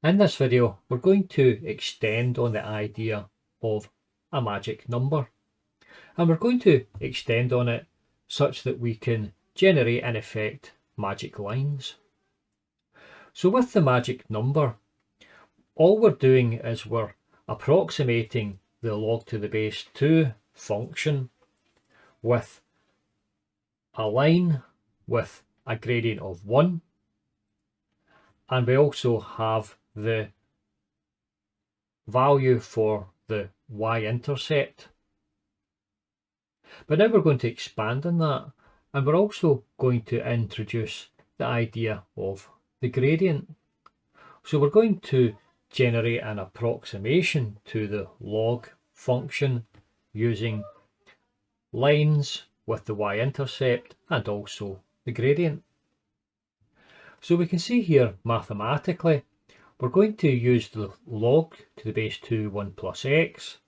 In this video, we're going to extend on the idea of a magic number. And we're going to extend on it such that we can generate, in effect, magic lines. So with the magic number, all we're doing is we're approximating the log to the base 2 function with a line with a gradient of 1. And we also have the value for the y-intercept. But now we're going to expand on that, and we're also going to introduce the idea of the gradient. So we're going to generate an approximation to the log function using lines with the y-intercept and also the gradient. So we can see here mathematically we're going to use the log to the base 2 1 plus x,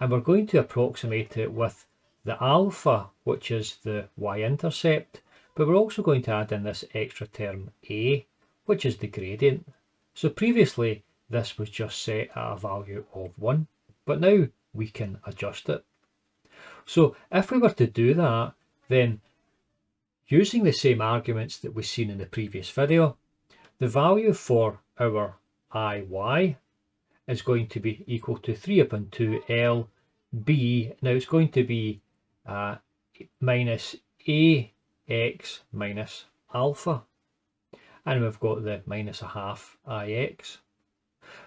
and we're going to approximate it with the alpha, which is the y-intercept, but we're also going to add in this extra term a, which is the gradient. So previously this was just set at a value of 1, but now we can adjust it. So if we were to do that, then using the same arguments that we've seen in the previous video, the value for our iy is going to be equal to 3 upon 2 lb. Now it's going to be minus ax minus alpha, and we've got the minus a half ix.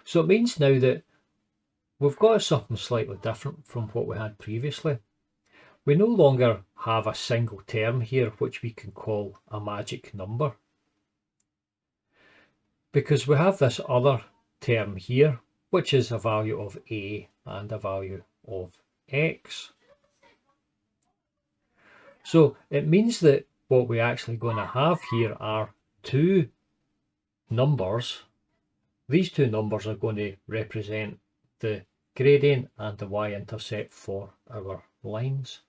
So it means now that we've got something slightly different from what we had previously. We no longer have a single term here which we can call a magic number, because we have this other term here which is a value of a and a value of x. So it means that what we're actually going to have here are two numbers. These two numbers are going to represent the gradient and the y-intercept for our lines.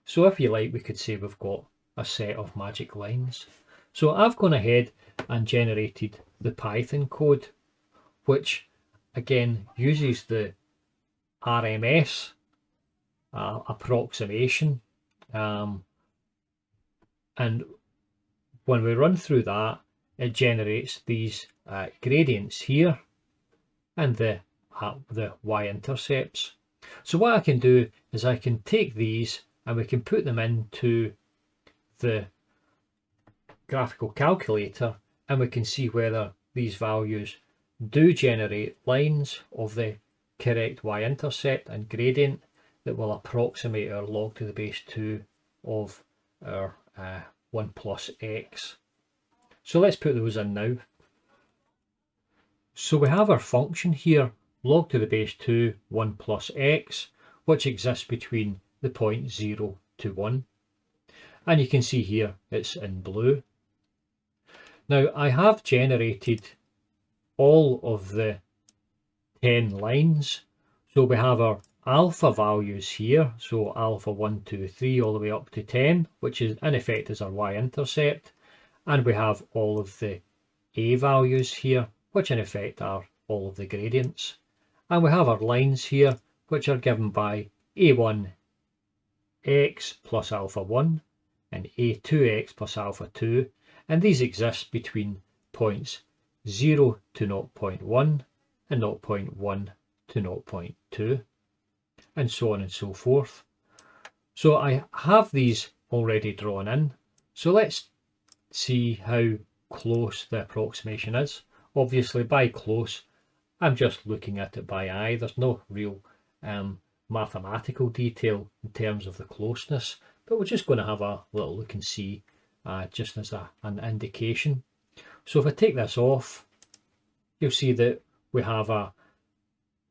So if you like, we could say we've got a set of magic lines. So I've gone ahead and generated the Python code, which again uses the RMS approximation, and when we run through that, it generates these gradients here and the y-intercepts. So what I can do is I can take these and we can put them into the graphical calculator, and we can see whether these values do generate lines of the correct y-intercept and gradient that will approximate our log to the base 2 of our 1 plus x. So let's put those in now. So we have our function here, log to the base 2 1 plus x, which exists between the point 0 to 1. And you can see here it's in blue. Now I have generated all of the 10 lines. So we have our alpha values here, so alpha 1 2 3 all the way up to 10, which is in effect is our y-intercept, and we have all of the a values here, which in effect are all of the gradients, and we have our lines here which are given by a1 x plus alpha 1 and a2x plus alpha 2, and these exist between points 0 to 0.1 and 0.1 to 0.2, and so on and so forth. So I have these already drawn in, so let's see how close the approximation is. Obviously by close I'm just looking at it by eye, there's no real mathematical detail in terms of the closeness, but we're just going to have a little look and see just as an indication. So if I take this off, you'll see that we have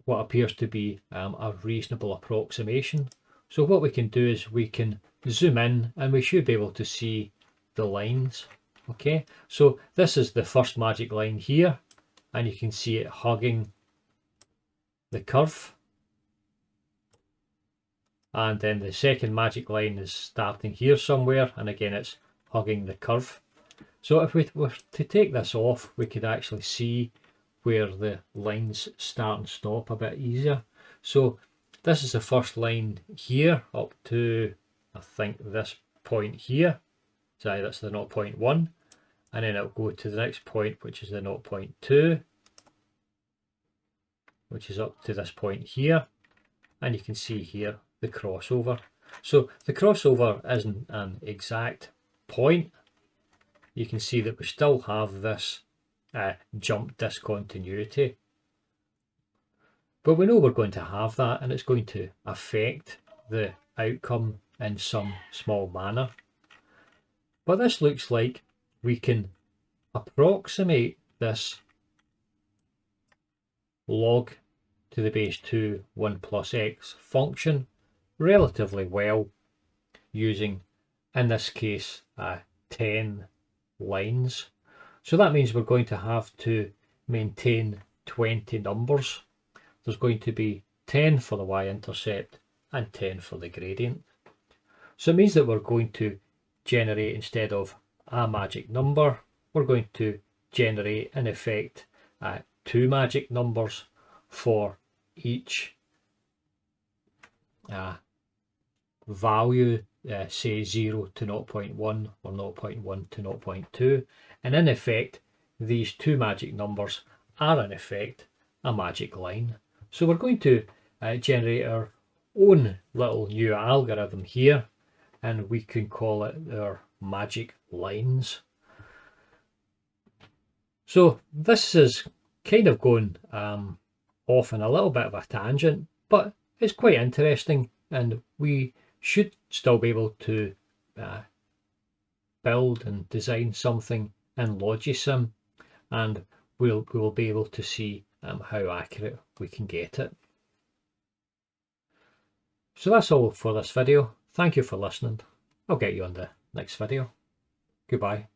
what appears to be a reasonable approximation. So what we can do is we can zoom in and we should be able to see the lines. Okay, so this is the first magic line here, and you can see it hugging the curve. And then the second magic line is starting here somewhere, and again it's hugging the curve. So if we were to take this off, we could actually see where the lines start and stop a bit easier. So this is the first line here up to, I think, this point here. So that's the 0.1, and then it'll go to the next point, which is the 0.2, which is up to this point here, and you can see here the crossover. So the crossover isn't an exact point. You can see that we still have this jump discontinuity, but we know we're going to have that, and it's going to affect the outcome in some small manner. But this looks like we can approximate this log to the base 2 1 plus x function relatively well using, in this case, 10 lines. So that means we're going to have to maintain 20 numbers. There's going to be 10 for the y-intercept and 10 for the gradient. So it means that we're going to generate, instead of a magic number, we're going to generate, in effect, 2 magic numbers for each value, say 0 to 0.1 or 0.1 to 0.2, and in effect these 2 magic numbers are in effect a magic line. So we're going to generate our own little new algorithm here, and we can call it our magic lines. So this is kind of going off on a little bit of a tangent, but it's quite interesting, and we should still be able to build and design something in Logisim, and we'll be able to see how accurate we can get it. So that's all for this video. Thank you for listening. I'll get you on the next video. Goodbye.